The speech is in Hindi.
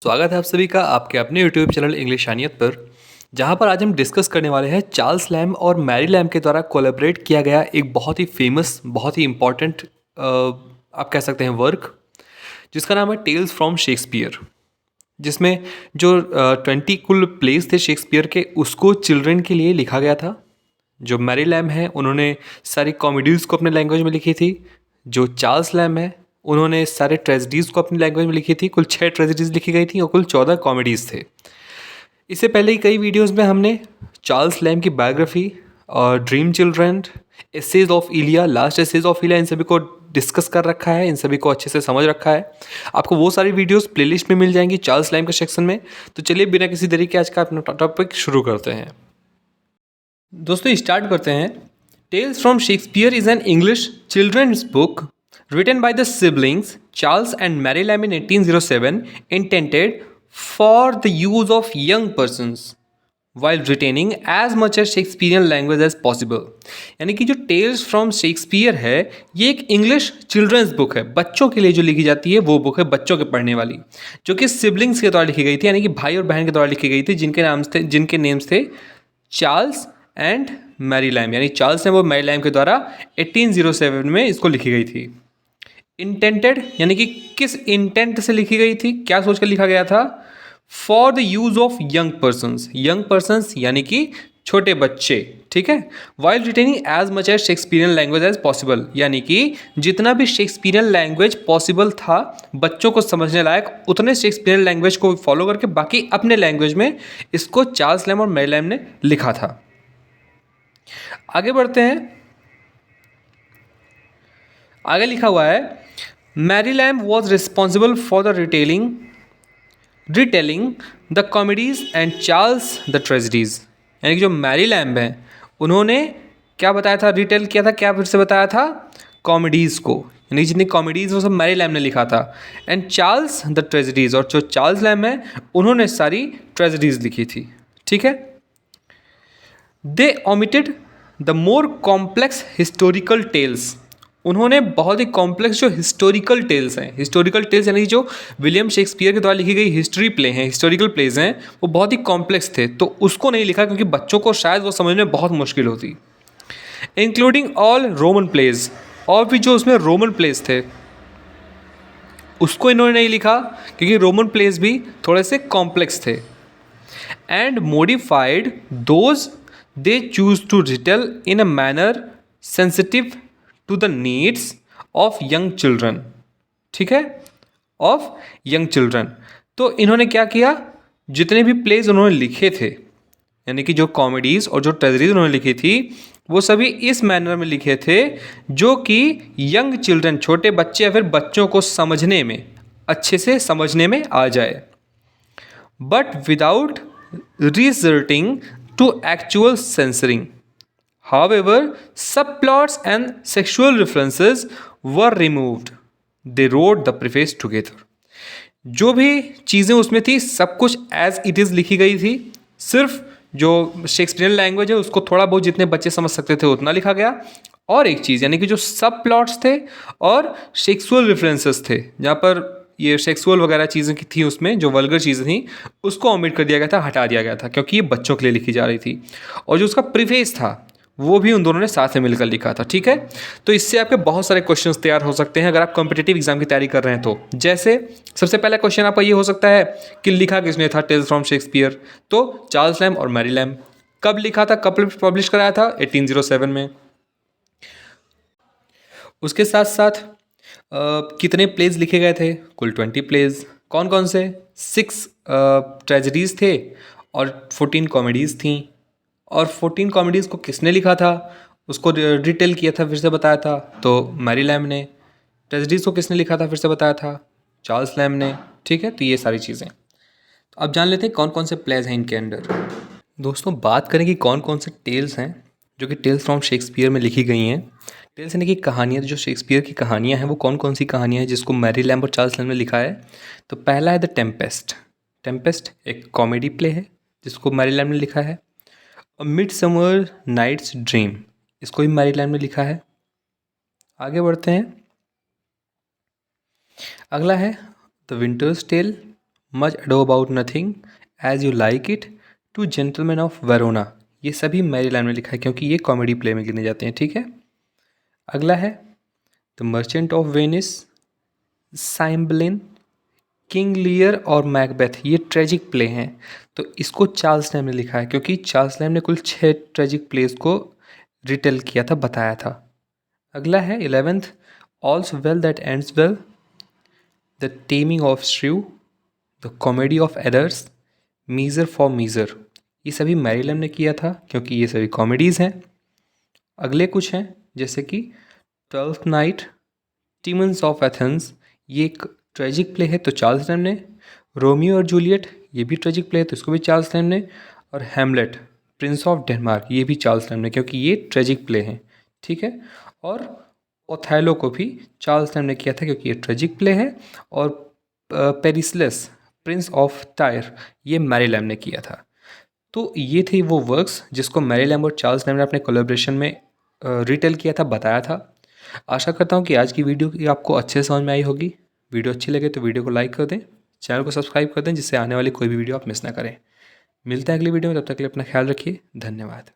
स्वागत है आप सभी का आपके अपने यूट्यूब चैनल इंग्लिश शानियत पर, जहां पर आज हम डिस्कस करने वाले हैं चार्ल्स लैम और मैरी लैम के द्वारा कोलैबोरेट किया गया एक बहुत ही फेमस, बहुत ही इम्पॉर्टेंट आप कह सकते हैं वर्क, जिसका नाम है टेल्स फ्रॉम शेक्सपियर। जिसमें जो 20 कुल प्लेस थे शेक्सपियर के, उसको चिल्ड्रन के लिए लिखा गया था। जो मैरी लैम है उन्होंने सारी कॉमेडीज़ को अपने लैंग्वेज में लिखी थी। जो चार्ल्स लैम है उन्होंने सारे ट्रेजेडीज़ को अपनी लैंग्वेज में लिखी थी। कुल 6 ट्रेजेडीज़ लिखी गई थी और कुल 14 कॉमेडीज़ थे। इससे पहले ही कई वीडियोस में हमने चार्ल्स लैम की बायोग्राफी और dream children, essays of Elia, last essays of Elia, इन सभी को डिस्कस कर रखा है, इन सभी को अच्छे से समझ रखा है। आपको वो सारी वीडियोस प्लेलिस्ट में मिल जाएंगी चार्ल्स लैम के सेक्शन में। तो चलिए बिना किसी देरी के आज का अपना टॉपिक शुरू करते हैं। दोस्तों स्टार्ट करते हैं। Tales from Shakespeare is an English children's book written by the siblings Charles and Mary Lamb in 1807, intended for the use of young persons while retaining as much as Shakespearean language as possible। यानी कि जो टेल्स फ्रॉम शेक्सपियर है ये एक इंग्लिश चिल्ड्रंस बुक है, बच्चों के लिए जो लिखी जाती है वो बुक है, बच्चों के पढ़ने वाली, जो कि सिबलिंग्स के द्वारा लिखी गई थी, यानी कि भाई और बहन के द्वारा लिखी गई थी, जिनके नेम्स थे चार्ल्स एंड मैरी लैम। यानी चार्ल्स ने वो मैरी लैम के द्वारा 1807 में इसको लिखी गई थी। इंटेंटेड यानी कि किस इंटेंट से लिखी गई थी, क्या सोच कर लिखा गया था? For the use of young persons, young persons यानी कि छोटे बच्चे, ठीक है। While retaining as much as Shakespearean language as possible, यानी कि जितना भी शेक्सपियरियन लैंग्वेज पॉसिबल था बच्चों को समझने लायक, उतने शेक्सपियरियन लैंग्वेज को फॉलो करके बाकी अपने लैंग्वेज में इसको चार्ल्स लैम और मैरी लैम ने लिखा था। आगे बढ़ते हैं। आगे लिखा हुआ है Mary Lamb was responsible for the retelling the comedies and Charles the tragedies. यानी कि जो मैरी लैम है उन्होंने क्या बताया था, रिटेल किया था, क्या फिर से बताया था? कॉमेडीज़ को, यानी जितनी कॉमेडीज़ वो सब मैरी लैम ने लिखा था। एंड चार्ल्स द ट्रेजेडीज, और जो चार्ल्स लैम है उन्होंने सारी ट्रेजेडीज लिखी थी, ठीक है। They omitted the more complex historical tales, उन्होंने बहुत ही कॉम्प्लेक्स जो हिस्टोरिकल टेल्स हैं, हिस्टोरिकल टेल्स यानी जो विलियम शेक्सपियर के द्वारा लिखी गई हिस्ट्री प्ले हैं, हिस्टोरिकल प्लेज हैं, वो बहुत ही कॉम्प्लेक्स थे, तो उसको नहीं लिखा क्योंकि बच्चों को शायद वो समझने में बहुत मुश्किल होती। इंक्लूडिंग ऑल रोमन प्लेज, और भी जो उसमें रोमन प्लेज थे उसको इन्होंने नहीं लिखा क्योंकि रोमन प्लेज भी थोड़े से कॉम्प्लेक्स थे। And modified those they chose to retell in a manner sensitive to the needs of young children, ठीक है, ऑफ यंग चिल्ड्रन। तो इन्होंने क्या किया, जितने भी प्लेज उन्होंने लिखे थे, यानी कि जो कॉमेडीज़ और जो ट्रेजेडीज उन्होंने लिखी थी वो सभी इस मैनर में लिखे थे जो कि यंग चिल्ड्रन, छोटे बच्चे या फिर बच्चों को समझने में, अच्छे से समझने में आ जाए, but without resulting to actual censoring. However, subplots and sexual references were removed. They wrote the preface together. जो भी चीज़ें उसमें थी सब कुछ एज इट इज़ लिखी गई थी, सिर्फ जो शेक्सपियरियन लैंग्वेज है उसको थोड़ा बहुत जितने बच्चे समझ सकते थे उतना लिखा गया। और एक चीज़ यानी कि जो सब प्लॉट्स थे और सेक्सुअल रेफरेंसेस थे, जहाँ पर ये सेक्सुअल वगैरह चीज़ें की थी, उसमें जो वल्गर चीज़ें थी उसको ओमिट कर दिया गया था, हटा दिया गया था, क्योंकि ये बच्चों के लिए लिखी जा रही थी। और जो उसका प्रीफेस था वो भी उन दोनों ने साथ में मिलकर लिखा था, ठीक है। तो इससे आपके बहुत सारे क्वेश्चंस तैयार हो सकते हैं अगर आप कॉम्पिटिटिव एग्जाम की तैयारी कर रहे हैं तो। जैसे सबसे पहला क्वेश्चन आपका ये हो सकता है कि लिखा किसने था टेल्स फ्रॉम शेक्सपियर? तो चार्ल्स लैम और मैरी लैम। कब लिखा था, कब पब्लिश कराया था? 1807 में। उसके साथ साथ कितने प्लेज लिखे गए थे? कुल 20 प्लेज। कौन कौन से? 6 ट्रेजेडीज़ थे और 14 कॉमेडीज़ थीं। और 14 कॉमेडीज़ को किसने लिखा था, उसको डिटेल किया था, फिर से बताया था, तो मैरी लैम ने। ट्रेजेडीज़ को किसने लिखा था, फिर से बताया था, चार्ल्स लैम ने, ठीक है। तो ये सारी चीज़ें तो अब जान लेते हैं कौन कौन से प्लेज हैं इनके अंडर। दोस्तों बात करें कि कौन कौन से टेल्स हैं जो कि टेल्स फ्रॉम शेक्सपियर में लिखी गई हैं। टेल्स यानी कि कहानियाँ, जो शेक्सपियर की कहानियाँ हैं वो कौन कौन सी कहानियाँ हैं जिसको मैरी लैम और चार्ल्स लैम ने लिखा है। तो पहला है द टेम्पेस्ट। टेम्पेस्ट एक कॉमेडी प्ले है जिसको मैरी लैम ने लिखा है। मिडसमर नाइट्स ड्रीम, इसको भी मैरी लैम ने लिखा है। आगे बढ़ते हैं। अगला है the winter's tale, much ado about nothing, as you like it, two gentlemen of Verona. ये सभी मैरी लैम ने लिखा है क्योंकि ये कॉमेडी प्ले में गिने जाते हैं, ठीक है। अगला है the merchant of Venice, Cymbeline, King Lear और मैकबेथ। ये ट्रेजिक प्ले हैं, तो इसको चार्ल्स लैम ने लिखा है क्योंकि चार्ल्स लैम ने कुल 6 ट्रेजिक प्लेस को रिटेल किया था, बताया था। अगला है 11th, all's well that ends well, the taming of shrew, the comedy of errors, measure for measure. ये सभी मैरी लैम ने किया था क्योंकि ये सभी कॉमेडीज़ हैं। अगले कुछ हैं जैसे कि ट्वेल्थ नाइट, टीमन्स ऑफ एथेंस, ये एक ट्रेजिक प्ले है तो चार्ल्स लैम ने। रोमियो और जूलियट, ये भी ट्रेजिक प्ले है तो इसको भी चार्ल्स लैम ने। और हैमलेट, प्रिंस ऑफ डेनमार्क, ये भी चार्ल्स लैम ने क्योंकि ये ट्रेजिक प्ले हैं, ठीक है। और ओथेलो को भी चार्ल्स लैम ने किया था क्योंकि ये ट्रेजिक प्ले है। और पेरिसलेस, प्रिंस ऑफ टायर, ये मैरी लैम ने किया था। तो ये थे वो वर्क्स जिसको मैरी लैम और चार्ल्स लैम ने अपने कोलैबोरेशन में रिटेल किया था, बताया था। आशा करता हूँ कि आज की वीडियो की आपको अच्छे से समझ में आई होगी। वीडियो अच्छी लगे तो वीडियो को लाइक कर दें, चैनल को सब्सक्राइब कर दें जिससे आने वाली कोई भी वीडियो आप मिस ना करें। मिलते हैं अगली वीडियो में, तब तक के लिए अपना ख्याल रखिए। धन्यवाद।